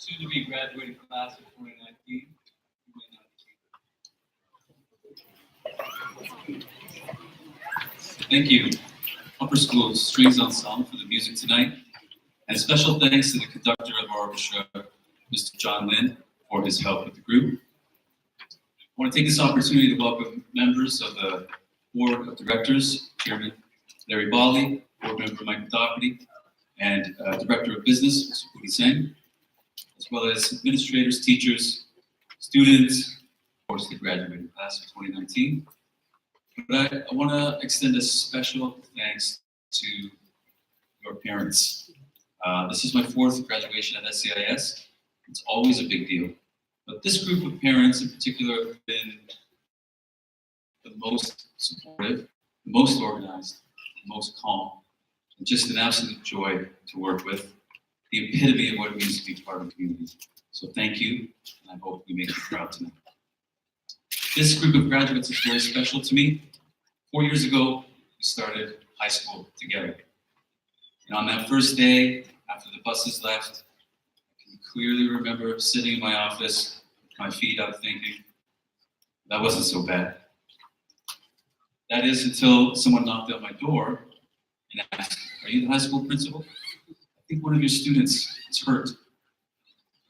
Soon to be graduating class of 2019. Thank you, Upper School Strings Ensemble, for the music tonight. And special thanks to the conductor of our orchestra, Mr. John Lynn, for his help with the group. I want to take this opportunity to welcome members of the Board of Directors, Chairman Larry Bali, Board Member Michael Doherty, and Director of Business, Mr. Pudi Singh, as well as administrators, teachers, students, of course, the graduating class of 2019. But I want to extend a special thanks to your parents. This is my 4th graduation at SCIS. It's always a big deal. But this group of parents in particular have been the most supportive, the most organized, the most calm, and just an absolute joy to work with. The epitome of what it means to be part of the community. So thank you, and I hope we make you proud tonight. This group of graduates is very special to me. 4 years ago, we started high school together. And on that first day, after the buses left, I can clearly remember sitting in my office, with my feet up, thinking, that wasn't so bad. That is until someone knocked on my door and asked, are you the high school principal? I think one of your students is hurt.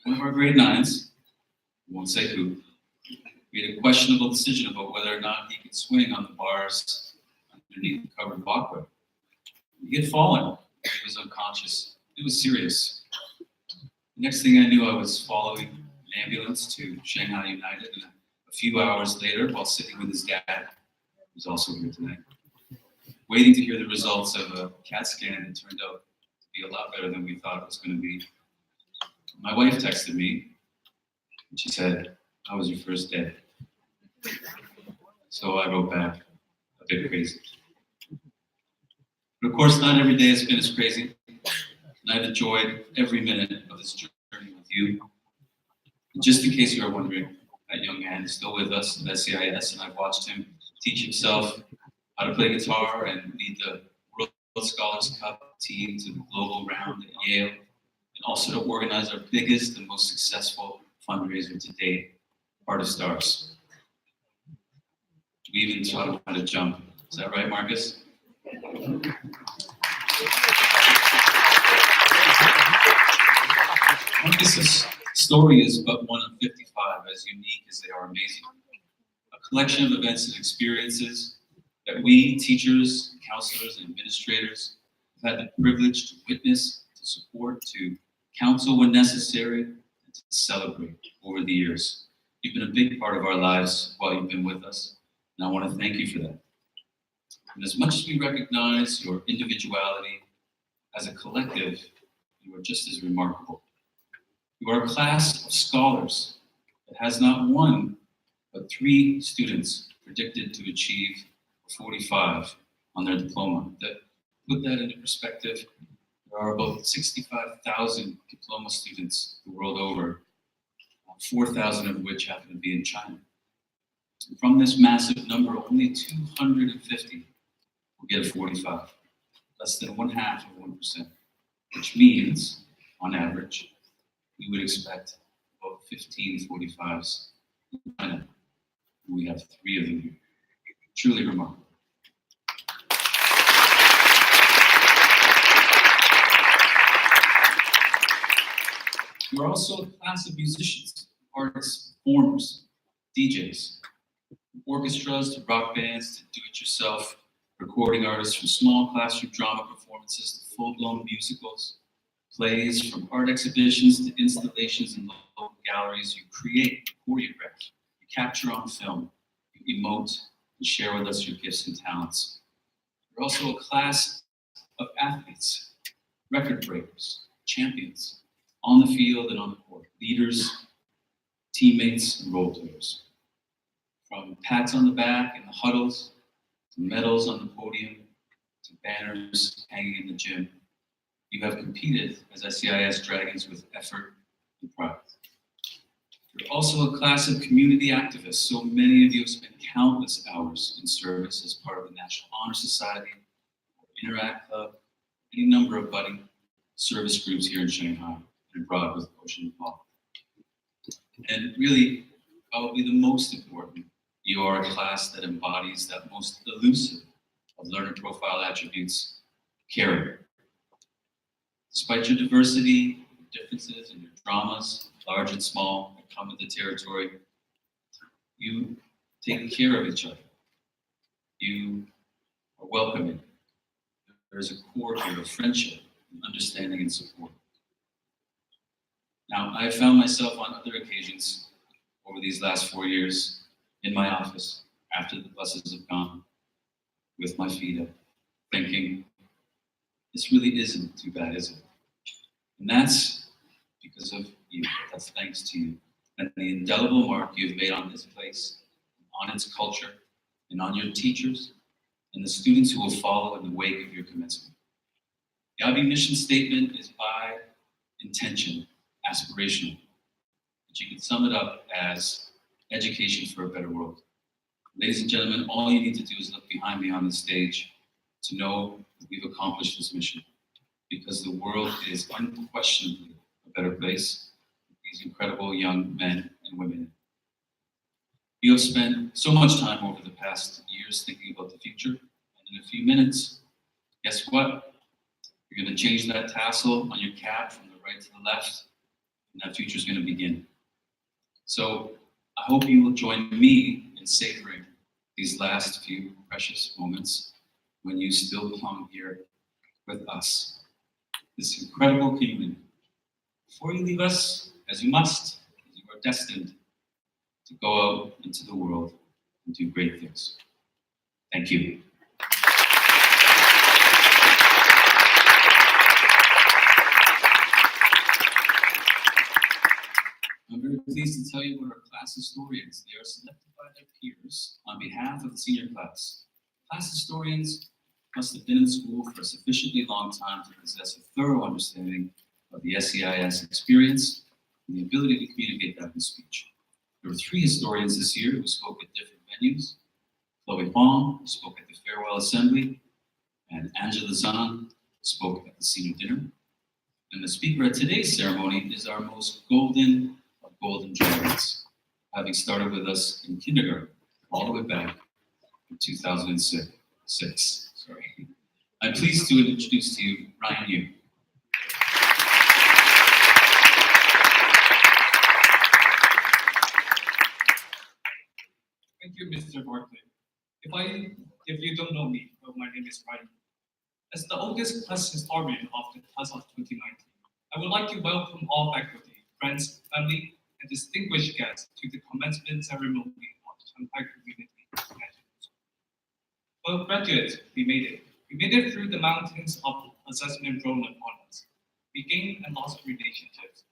One of our grade 9s, I won't say who, made a questionable decision about whether or not he could swing on the bars underneath the covered walkway. He had fallen. He was unconscious. It was serious. The next thing I knew, I was following an ambulance to Shanghai United, and a few hours later, while sitting with his dad, who's also here tonight, waiting to hear the results of a CAT scan that turned out to be a lot better than we thought it was going to be. My wife texted me, and she said, how was your first day? So I wrote back, a bit crazy. But of course, not every day has been as crazy, and I've enjoyed every minute of this journey with you. And just in case you are wondering, that young man is still with us at SCIS, and I've watched him teach himself how to play guitar and lead the World Scholars Cup team to the global round at Yale, and also to organize our biggest and most successful fundraiser to date, Heart of Stars. We even taught him how to jump. Is that right, Marcus? Marcus's story is but one of 55, as unique as they are amazing. A collection of events and experiences that we, teachers, counselors, and administrators, have had the privilege to witness, to support, to counsel when necessary, and to celebrate over the years. You've been a big part of our lives while you've been with us, and I want to thank you for that. And as much as we recognize your individuality, as a collective, you are just as remarkable. You are a class of scholars that has not one, but 3 students predicted to achieve a 45 on their diploma. To put that into perspective, there are about 65,000 diploma students the world over, 4,000 of which happen to be in China. And from this massive number, only 250 will get a 45. less than 0.5%, which means, on average, we would expect about 15 45s in China. We have 3 of them here. Truly remarkable. We're also a class of musicians, artists, performers, DJs, orchestras to rock bands to do-it-yourself recording artists, from small classroom drama performances to full-blown musicals, plays, from art exhibitions to installations in local galleries. You create, choreograph, you capture on film, you emote, and share with us your gifts and talents. We're also a class of athletes, record breakers, champions, on the field and on the court, leaders, teammates, and role players. From pats on the back in the huddles, to medals on the podium, to banners hanging in the gym, you have competed as SCIS Dragons with effort and pride. You're also a class of community activists. So many of you have spent countless hours in service as part of the National Honor Society, or Interact Club, any number of budding service groups here in Shanghai and abroad with Ocean Paul. And really, probably the most important, you are a class that embodies that most elusive of learner profile attributes, caring. Despite your diversity, differences, and your dramas, large and small, that come with the territory, you take care of each other. You are welcoming. There is a core here of friendship, understanding, and support. Now, I found myself on other occasions over these last 4 years in my office after the buses have gone, with my feet up, thinking, this really isn't too bad, is it? And that's because of you. That's thanks to you. And the indelible mark you've made on this place, on its culture, and on your teachers, and the students who will follow in the wake of your commencement. The IB mission statement is by intention, aspirational. But you can sum it up as education for a better world. Ladies and gentlemen, all you need to do is look behind me on the stage to know that we've accomplished this mission, because the world is unquestionably a better place with these incredible young men and women. You have spent so much time over the past years thinking about the future, and in a few minutes, guess what? You're going to change that tassel on your cap from the right to the left, and that future is going to begin. So I hope you will join me in savoring these last few precious moments when you still belong here with us, this incredible community. Before you leave us, as you must, as you are destined to go out into the world and do great things. Thank you. I'm very pleased to tell you about our class historians. They are selected by their peers on behalf of the senior class. Class historians must have been in school for a sufficiently long time to possess a thorough understanding of the SCIS experience and the ability to communicate that in speech. There were 3 historians this year who spoke at different venues. Chloe Huang spoke at the Farewell Assembly, and Angela Zhan spoke at the Senior Dinner. And the speaker at today's ceremony is our most golden of golden dragons, having started with us in kindergarten all the way back in 2006. I'm pleased to introduce to you Ryan Yu. Thank you, Mr. Bartley. If you don't know me, well, my name is Ryan. As the oldest class historian of the class of 2019, I would like to welcome all faculty, friends, family, and distinguished guests to the commencement ceremony of the Shanghai Community International School. Well, graduates, we made it. We made it through the mountains of assessment enrollment honors. We gained and lost relationships,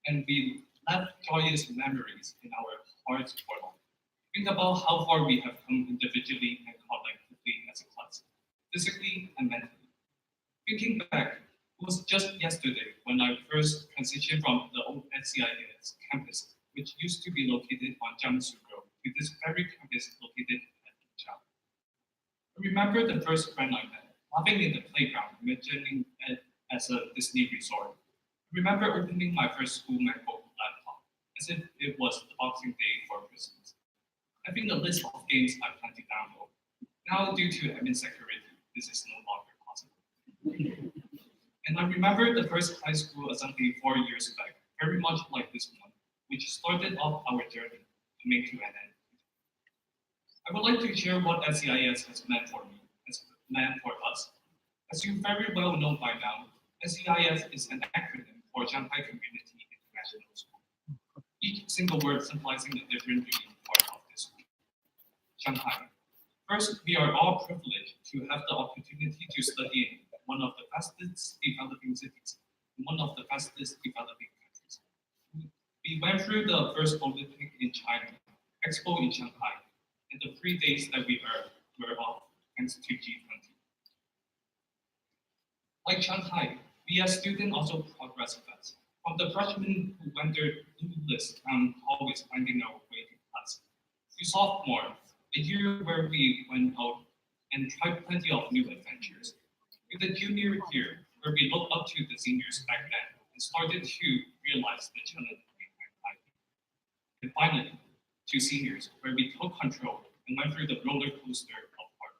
and we left joyous memories in our hearts for life. Think about how far we have come individually and collectively as a class, physically and mentally. Thinking back, it was just yesterday when I first transitioned from the old SCIS campus, which used to be located on Jiangsu Road, to this very campus located at Wechat. I remember the first friend I met, laughing in the playground, imagining it as a Disney resort. I remember opening my first school MacBook laptop as if it was the Boxing Day for Christmas. Having a list of games I plan to download. Now, due to admin security, this is no longer possible. And I remember the first high school assembly 4 years back, very much like this one, which started off our journey coming to an end. I would like to share what SCIS has meant for me, has meant for us. As you very well know by now, SCIS is an acronym for Shanghai Community International School. Each single word symbolizing a different unique part of this school. Shanghai. First, we are all privileged to have the opportunity to study in one of the fastest developing cities, in one of the fastest developing countries. We went through the first Olympic in China, Expo in Shanghai, and the 3 days that we were off thanks to G20. Like Shanghai, we as students also progress fast. From the freshmen who wandered clueless down hallways finding our way to class, to sophomore, a year where we went out and tried plenty of new adventures, to the junior year, where we looked up to the seniors back then and started to realize the challenge behind life. And finally, to seniors, where we took control and went through the roller coaster of hard work.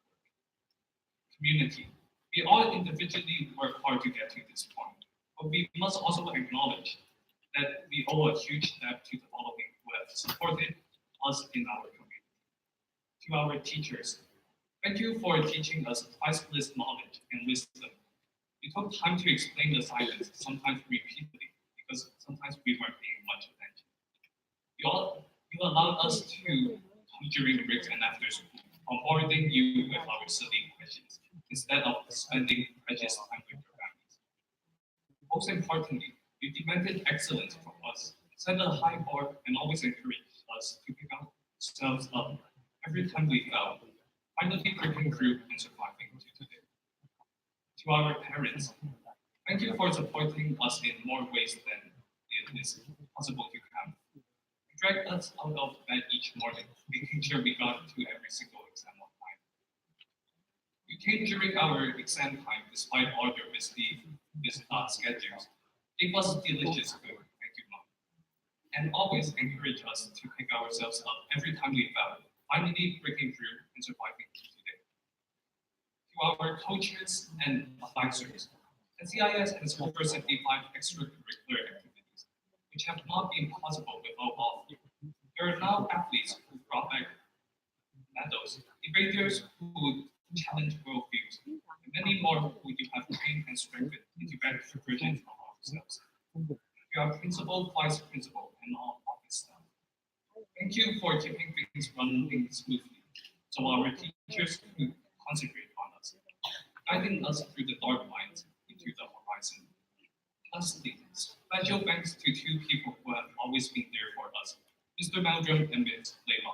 Community. We all individually work hard to get to this point, but we must also acknowledge that we owe a huge debt to the following who have supported us in our community. To our teachers, thank you for teaching us priceless knowledge and wisdom. You took time to explain the science, sometimes repeatedly, because sometimes we weren't paying much attention. You allowed us to come during breaks and after school, bombarding you with our silly questions, instead of spending precious time with your families. Most importantly, you demanded excellence from us, set a high bar, and always encouraged us to pick ourselves up every time we fell, finally breaking through and surviving to today. To our parents, thank you for supporting us in more ways than it is possible to count. You dragged us out of bed each morning, making sure we got to every single exam on time. You came during our exam time despite all your busy schedules, gave us delicious food, thank you, Mom, and always encouraged us to pick ourselves up every time we fell, finally breaking through and surviving today. To our coaches and advisors, SCIS has over 75 extracurricular activities, which have not been possible without all of you. There are now athletes who brought back medals, debaters who challenge worldviews, and many more who you have trained and strengthened into better versions of ourselves. You are principal, vice principal, and all office staff. Thank you for keeping things running smoothly, so our teachers could concentrate on us, guiding us through the dark lines into the horizon. Lastly, special thanks to two people who have always been there for us, Mr. Meldrum and Ms. Layla.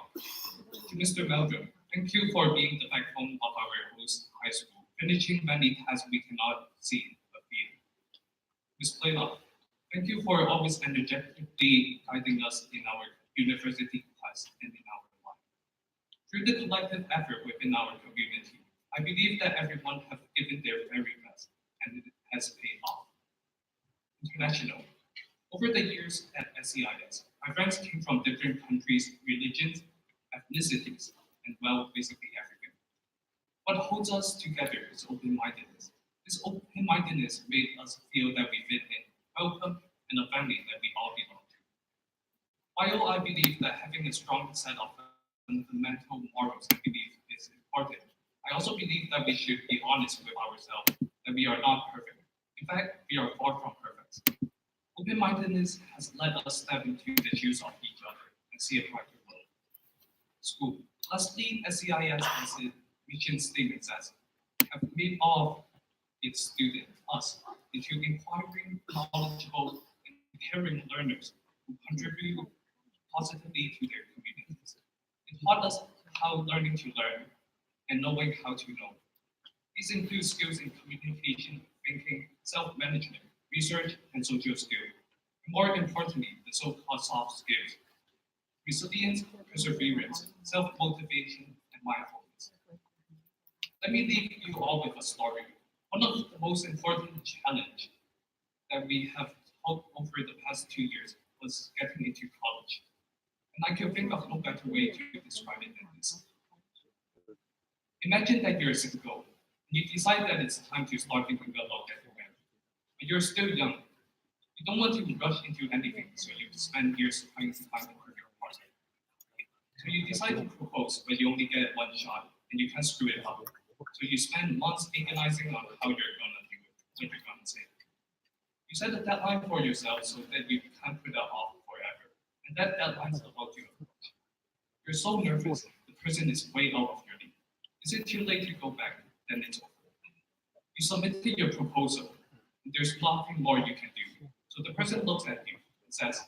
To Mr. Meldrum, thank you for being the backbone of our host high school, finishing many tasks we cannot see but feel. Ms. Layla, thank you for always energetically guiding us in our university class and in our life. Through the collective effort within our community, I believe that everyone has given their very best, and it has paid off. International. Over the years at SCIS, my friends came from different countries, religions, ethnicities, and well, basically everything. What holds us together is open-mindedness. This open-mindedness made us feel that we fit in, welcome, and a family that we all belong to. While I believe that having a strong set of fundamental morals and beliefs is important, I also believe that we should be honest with ourselves, that we are not perfect. In fact, we are far from perfect. Open-mindedness has let us step into the shoes of each other and see a brighter world. School. Lastly, SCIS has its mission statement says, have made all of its students, us, into inquiring, knowledgeable, and caring learners who contribute positively to their communities. It taught us how learning to learn and knowing how to know. These include skills in communication, thinking, self-management, research, and social skills. And more importantly, the so-called soft skills: resilience, perseverance, self-motivation, and mindfulness. Let me leave you all with a story. One of the most important challenge that we have had over the past 2 years was getting into college. And I can think of no better way to describe it than this. Imagine that you're single, and you decide that it's time to start thinking about getting married. But you're still young. You don't want to rush into anything, so you spend years trying to find a career partner. So you decide to propose, but you only get one shot, and you can't screw it up. So you spend months agonizing on how you're gonna do it, what you're gonna say. You set a deadline for yourself so that you can't put it off forever. And that deadline is about to approach. You're so nervous, the person is way out of your league. Is it too late to go back? Then it's over. You submitted your proposal, and there's nothing more you can do. So the person looks at you and says,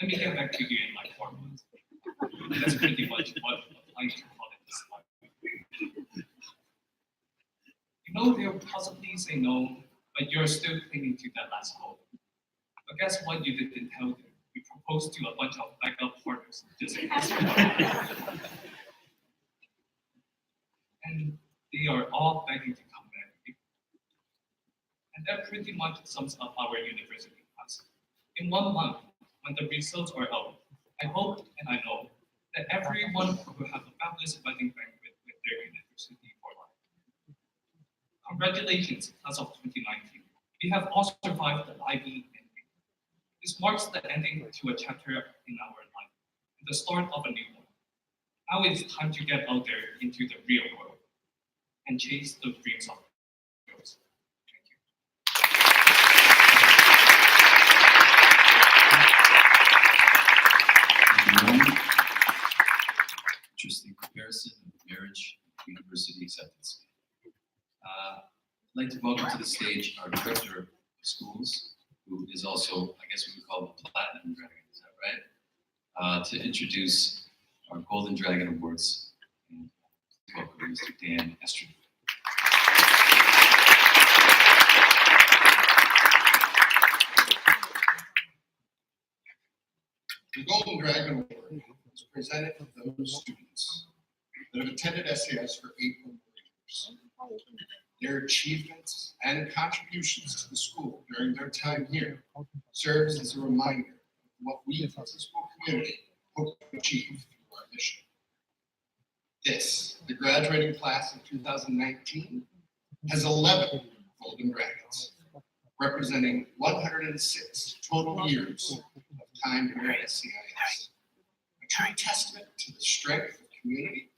let me get back to you in like 4 months. That's pretty much what applying to college is like. You know they'll possibly say no, but you're still clinging to that last hope. But guess what you didn't tell them? You proposed to a bunch of backup partners just in case. And they are all begging to come back. And that pretty much sums up our university class. In 1 month, when the results are out, I hope and I know that everyone will have a fabulous wedding banquet with their university for life. Congratulations, class of 2019. We have all survived the lively ending. This marks the ending to a chapter in our life, and the start of a new one. Now it's time to get out there into the real world and chase the dreams of yours. Thank you. Interesting comparison of marriage and university acceptance. I'd like to welcome to the stage our director of schools, who is also, I guess we would call him a platinum dragon, is that right? To introduce our Golden Dragon Awards. And welcome Mr. Dan Estrin. The Golden Dragon Award is presented to those students that have attended SCIS for 8 or more years. Their achievements and contributions to the school during their time here serves as a reminder of what we as a school community hope to achieve through our mission. This, the graduating class of 2019, has 11 Golden Dragons, representing 106 total years of time here at SCIS. A true testament to the strength of community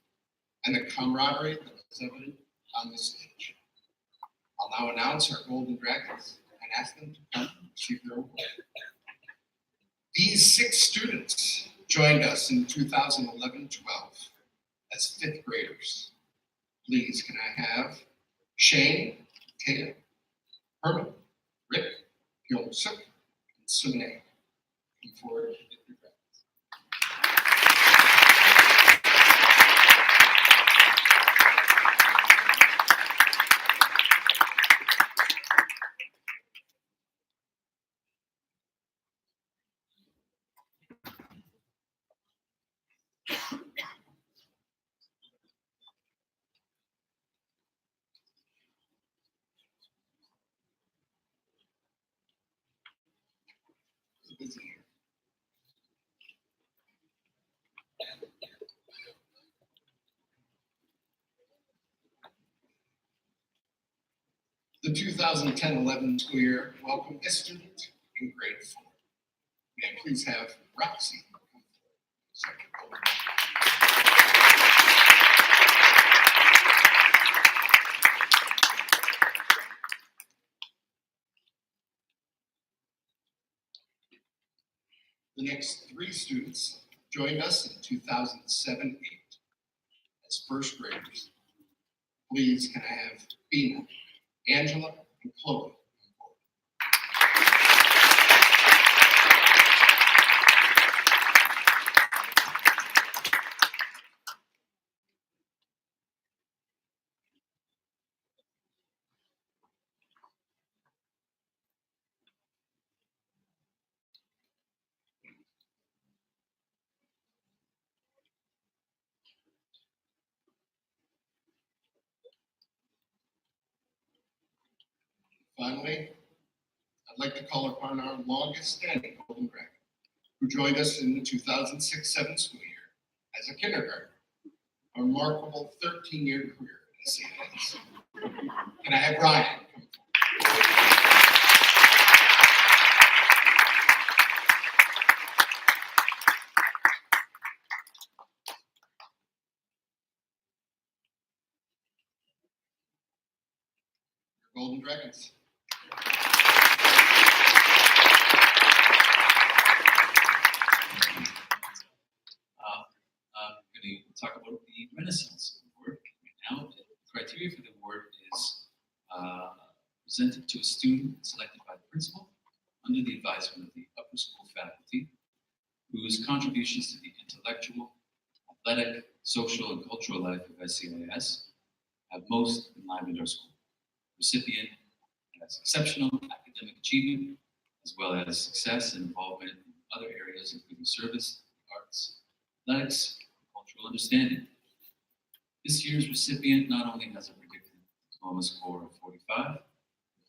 and the camaraderie that is evident on this stage. I'll now announce our Golden Dragons and ask them to come and receive their award. These 6 students joined us in 2011-12 as 5th graders. Please, can I have Shane, Taylor, Herman, Rick, Gil-Suk, and Sune come forward to get their dragons. Busy here. The 2010-11 school year welcomed a student in grade 4. May I please have Roxy come forward. The next 3 students joined us in 2007-8 as first graders. Please, can I have Bina, Angela, and Chloe? Finally, I'd like to call upon our longest standing Golden Dragon, who joined us in the 2006-07 school year as a kindergartner. A remarkable 13-year career at SCIS. Can I have Ryan come forward? Your Golden Dragons. I'm going to talk about the Renaissance Award right now. The criteria for the award is presented to a student selected by the principal under the advisement of the upper school faculty, whose contributions to the intellectual, athletic, social, and cultural life of SCIS have most enlivened our school. Recipient has exceptional academic achievement, as well as success and involvement in other areas, including service, arts, athletics, cultural understanding. This year's recipient not only has a predicted diploma score of 45, but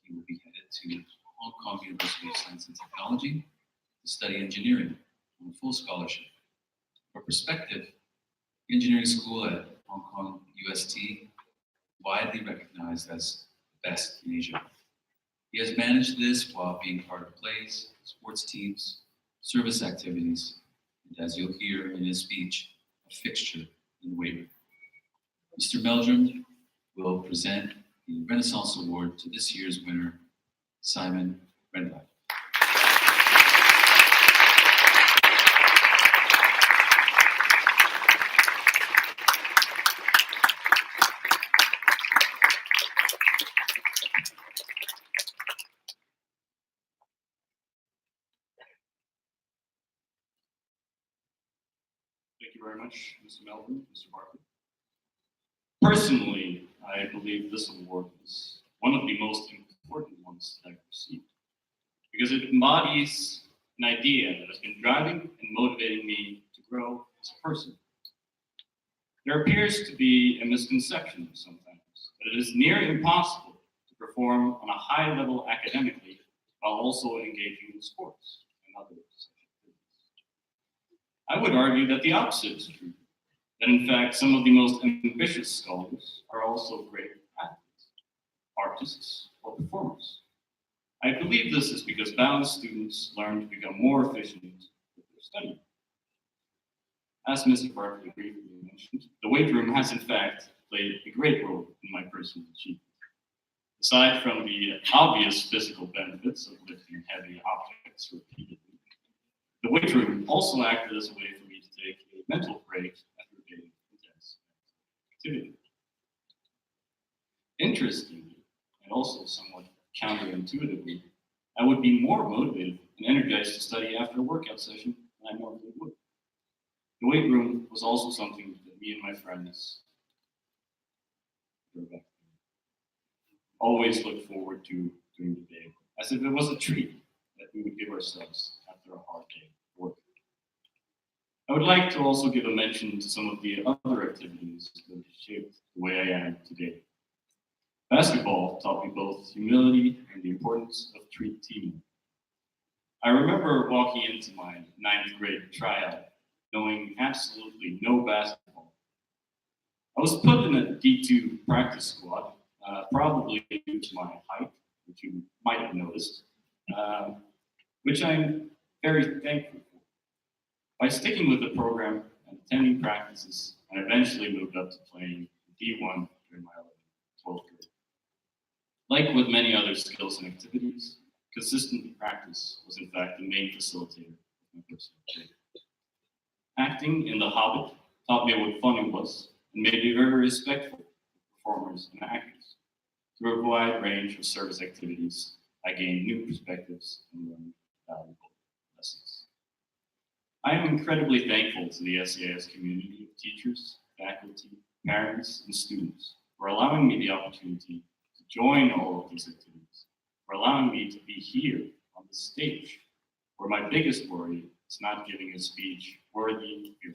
he will be headed to Hong Kong University of Science and Technology to study engineering on a full scholarship. For perspective, the engineering school at Hong Kong UST is widely recognized as the best in Asia. He has managed this while being part of plays, sports teams, service activities, and as you'll hear in his speech, a fixture in the weight room. Mr. Meldrum will present the Renaissance Award to this year's winner, Simon Rendlach. Thank you very much, Mr. Melvin, Mr. Barkley. Personally, I believe this award is one of the most important ones that I've received because it embodies an idea that has been driving and motivating me to grow as a person. There appears to be a misconception sometimes that it is near impossible to perform on a high level academically while also engaging in sports and other I would argue that the opposite is true, that in fact some of the most ambitious scholars are also great athletes, artists, or performers. I believe this is because balanced students learn to become more efficient with their study. As Mr. Barkley briefly mentioned, the weight room has in fact played a great role in my personal achievement. Aside from the obvious physical benefits of lifting heavy objects repeatedly, the weight room also acted as a way for me to take a mental break after a day of intense activity. Interestingly, and also somewhat counterintuitively, I would be more motivated and energized to study after a workout session than I normally would. The weight room was also something that me and my friends always looked forward to during the day, as if it was a treat that we would give ourselves after a hard day of work. I would like to also give a mention to some of the other activities that shaped the way I am today. Basketball taught me both humility and the importance of teamwork. I remember walking into my 9th grade tryout knowing absolutely no basketball. I was put in a D2 practice squad, probably due to my height, which you might have noticed, which I'm very thankful for. By sticking with the program and attending practices, I eventually moved up to playing D1 during my 12th grade. Like with many other skills and activities, consistent practice was in fact the main facilitator of my personal career. Acting in The Hobbit taught me what fun it was and made me very respectful of performers and actors. Through a wide range of service activities, I gained new perspectives and learned valuable lessons. I am incredibly thankful to the SCIS community of teachers, faculty, parents, and students for allowing me the opportunity to join all of these activities, for allowing me to be here on the stage, where my biggest worry is not giving a speech worthy of your